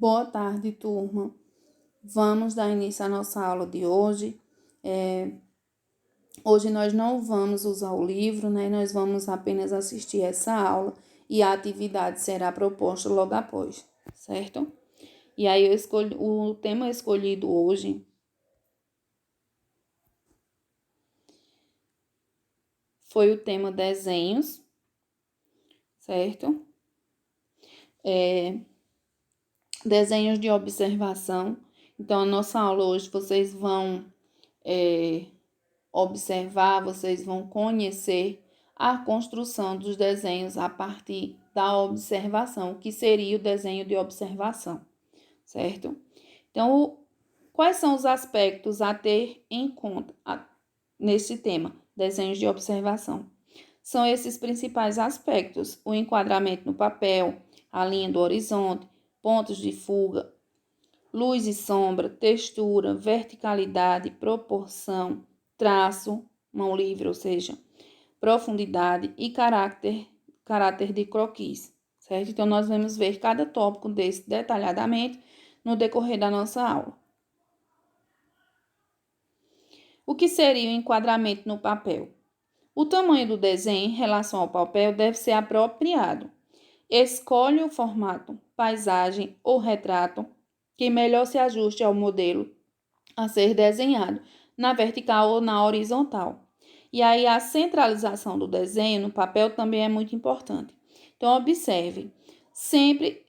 Boa tarde, turma. Vamos dar início à nossa aula de hoje. Hoje nós não vamos usar o livro, né? Nós vamos apenas assistir essa aula e a atividade será proposta logo após, certo? E aí o tema escolhido hoje foi o tema desenhos, certo? Desenhos de observação. Então, a nossa aula hoje vocês vão observar, vocês vão conhecer a construção dos desenhos a partir da observação, que seria o desenho de observação, certo? Então, quais são os aspectos a ter em conta nesse tema, desenhos de observação? São esses principais aspectos: o enquadramento no papel, a linha do horizonte, pontos de fuga, luz e sombra, textura, verticalidade, proporção, traço, mão livre, ou seja, profundidade e caráter de croquis, certo? Então, nós vamos ver cada tópico desse detalhadamente no decorrer da nossa aula. O que seria o enquadramento no papel? O tamanho do desenho em relação ao papel deve ser apropriado. Escolhe o formato paisagem ou retrato que melhor se ajuste ao modelo a ser desenhado, na vertical ou na horizontal. E aí a centralização do desenho no papel também é muito importante. Então, observe, sempre,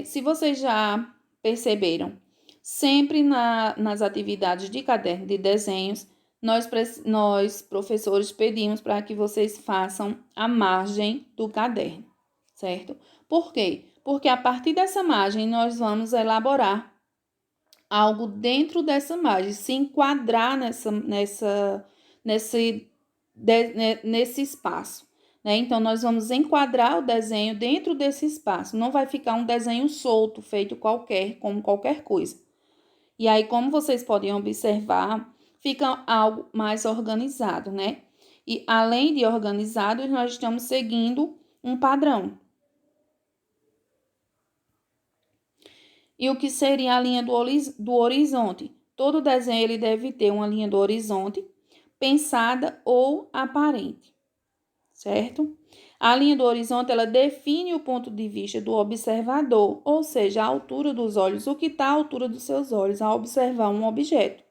se vocês já perceberam, sempre nas atividades de caderno de desenhos, nós professores pedimos para que vocês façam a margem do caderno, certo? Por quê? Porque a partir dessa margem nós vamos elaborar algo dentro dessa margem, se enquadrar nesse espaço, né? Então, nós vamos enquadrar o desenho dentro desse espaço. Não vai ficar um desenho solto, feito como qualquer coisa. E aí, como vocês podem observar, fica algo mais organizado, né? E além de organizado, nós estamos seguindo um padrão. E o que seria a linha do horizonte? Todo desenho ele deve ter uma linha do horizonte pensada ou aparente, certo? A linha do horizonte ela define o ponto de vista do observador, ou seja, a altura dos olhos, o que está à altura dos seus olhos ao observar um objeto.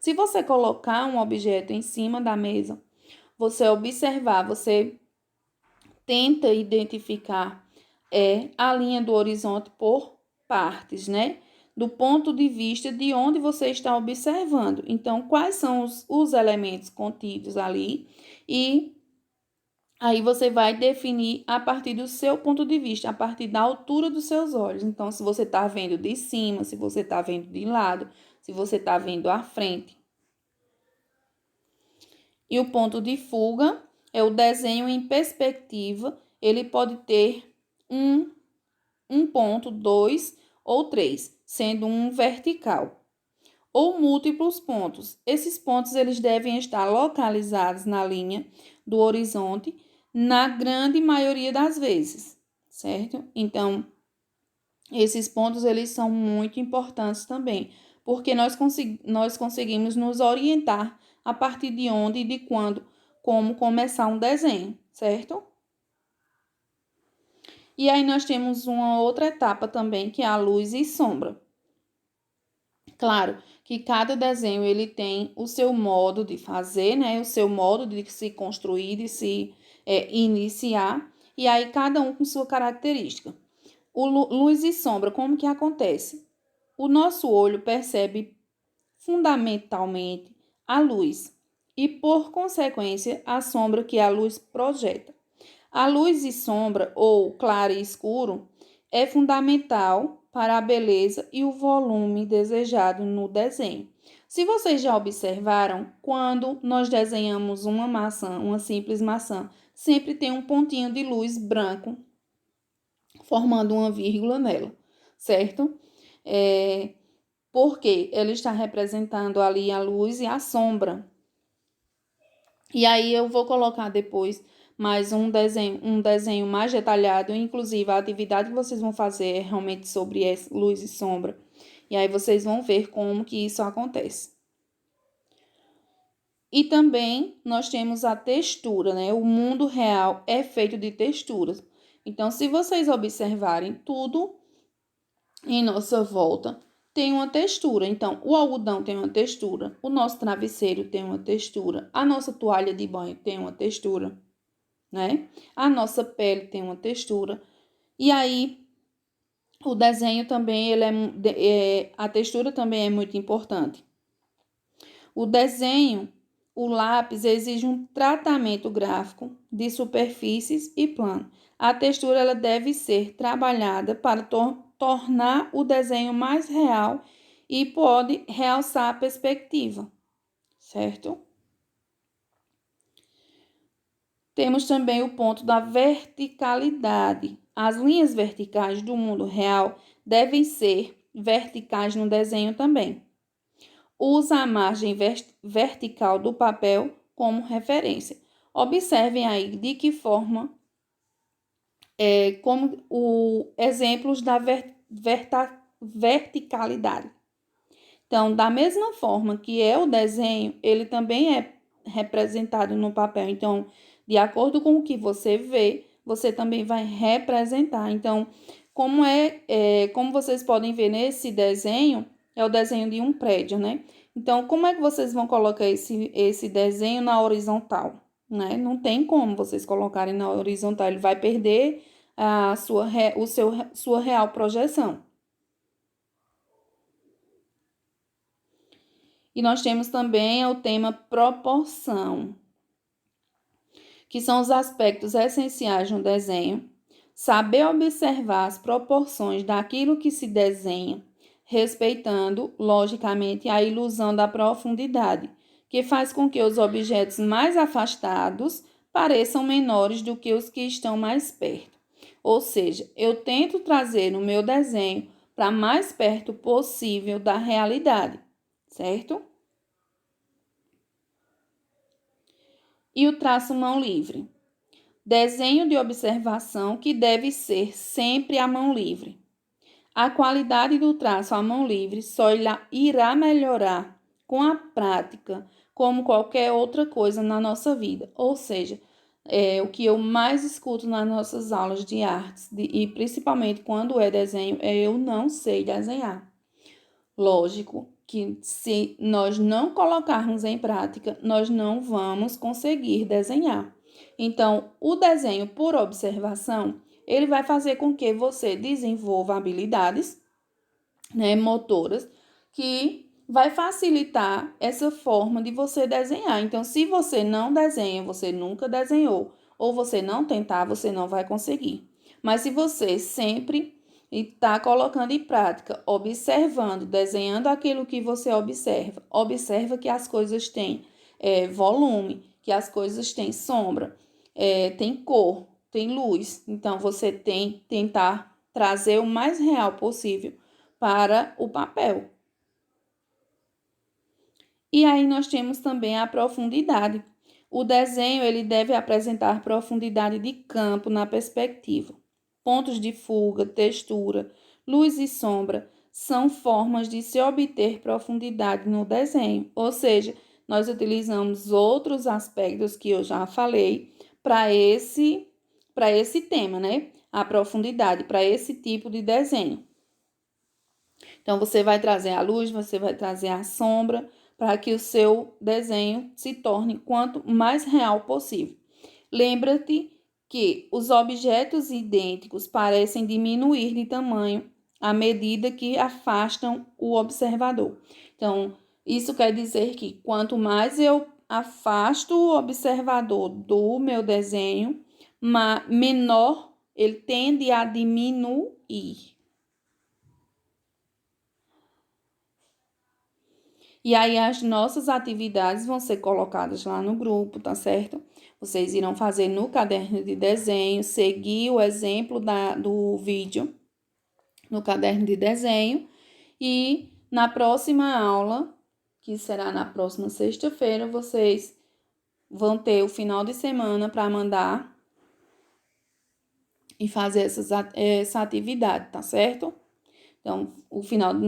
Se você colocar um objeto em cima da mesa, você observar, você tenta identificar a linha do horizonte por partes, né? Do ponto de vista de onde você está observando. Então, quais são os elementos contidos ali e aí você vai definir a partir do seu ponto de vista, a partir da altura dos seus olhos. Então, se você está vendo de cima, se você está vendo de lado, se você está vendo à frente. E o ponto de fuga é o desenho em perspectiva. Ele pode ter um ponto, dois ou três, sendo um vertical, ou múltiplos pontos. Esses pontos eles devem estar localizados na linha do horizonte na grande maioria das vezes, certo? Então, esses pontos eles são muito importantes também, porque nós conseguimos nos orientar a partir de onde e de quando, como começar um desenho, certo? E aí nós temos uma outra etapa também, que é a luz e sombra. Claro que cada desenho ele tem o seu modo de fazer, né? O seu modo de se construir, de se iniciar, e aí cada um com sua característica. O luz e sombra, como que acontece? O nosso olho percebe fundamentalmente a luz e, por consequência, a sombra que a luz projeta. A luz e sombra, ou claro e escuro, é fundamental para a beleza e o volume desejado no desenho. Se vocês já observaram, quando nós desenhamos uma maçã, uma simples maçã, sempre tem um pontinho de luz branco formando uma vírgula nela, certo? Porque ela está representando ali a luz e a sombra. E aí eu vou colocar depois mais um desenho mais detalhado, inclusive a atividade que vocês vão fazer é realmente sobre luz e sombra. E aí vocês vão ver como que isso acontece. E também nós temos a textura, né? O mundo real é feito de texturas. Então, se vocês observarem, tudo em nossa volta tem uma textura. Então, o algodão tem uma textura, o nosso travesseiro tem uma textura, a nossa toalha de banho tem uma textura, né? A nossa pele tem uma textura. E aí, o desenho também, a textura também é muito importante. O desenho, o lápis exige um tratamento gráfico de superfícies e plano. A textura ela deve ser trabalhada para tornar o desenho mais real e pode realçar a perspectiva, certo? Temos também o ponto da verticalidade. As linhas verticais do mundo real devem ser verticais no desenho também. Usa a margem vertical do papel como referência. Observem aí de que forma, como exemplos da verticalidade. Então, da mesma forma que é o desenho, ele também é representado no papel. Então, de acordo com o que você vê, você também vai representar. Então, como vocês podem ver nesse desenho, é o desenho de um prédio, né? Então, como é que vocês vão colocar esse desenho na horizontal, né? Não tem como vocês colocarem na horizontal, ele vai perder a sua real projeção. E nós temos também o tema proporção, que são os aspectos essenciais no desenho. Saber observar as proporções daquilo que se desenha, respeitando, logicamente, a ilusão da profundidade, que faz com que os objetos mais afastados pareçam menores do que os que estão mais perto. Ou seja, eu tento trazer no meu desenho para mais perto possível da realidade, certo? E o traço mão livre. Desenho de observação que deve ser sempre à mão livre. A qualidade do traço à mão livre só irá melhorar com a prática, como qualquer outra coisa na nossa vida. Ou seja, o que eu mais escuto nas nossas aulas de artes, e principalmente quando é desenho, é eu não sei desenhar. Lógico que se nós não colocarmos em prática, nós não vamos conseguir desenhar. Então, o desenho por observação, ele vai fazer com que você desenvolva habilidades, né, motoras, que vai facilitar essa forma de você desenhar. Então, se você não desenha, você nunca desenhou, ou você não tentar, você não vai conseguir. Mas se você sempre está colocando em prática, observando, desenhando aquilo que você observa que as coisas têm volume, que as coisas têm sombra, tem cor, tem luz. Então, você tem que tentar trazer o mais real possível para o papel. E aí nós temos também a profundidade. O desenho ele deve apresentar profundidade de campo na perspectiva. Pontos de fuga, textura, luz e sombra são formas de se obter profundidade no desenho. Ou seja, nós utilizamos outros aspectos que eu já falei para esse tema, né? A profundidade, para esse tipo de desenho. Então, você vai trazer a luz, você vai trazer a sombra, para que o seu desenho se torne quanto mais real possível. Lembra-te que os objetos idênticos parecem diminuir de tamanho à medida que afastam o observador. Então, isso quer dizer que quanto mais eu afasto o observador do meu desenho, menor ele tende a diminuir. E aí as nossas atividades vão ser colocadas lá no grupo, tá certo? Vocês irão fazer no caderno de desenho, seguir o exemplo do vídeo no caderno de desenho. E na próxima aula, que será na próxima sexta-feira, vocês vão ter o final de semana para mandar e fazer essa atividade, tá certo? Então,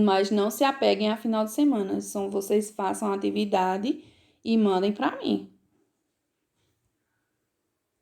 mas não se apeguem a final de semana. São vocês façam a atividade e mandem para mim.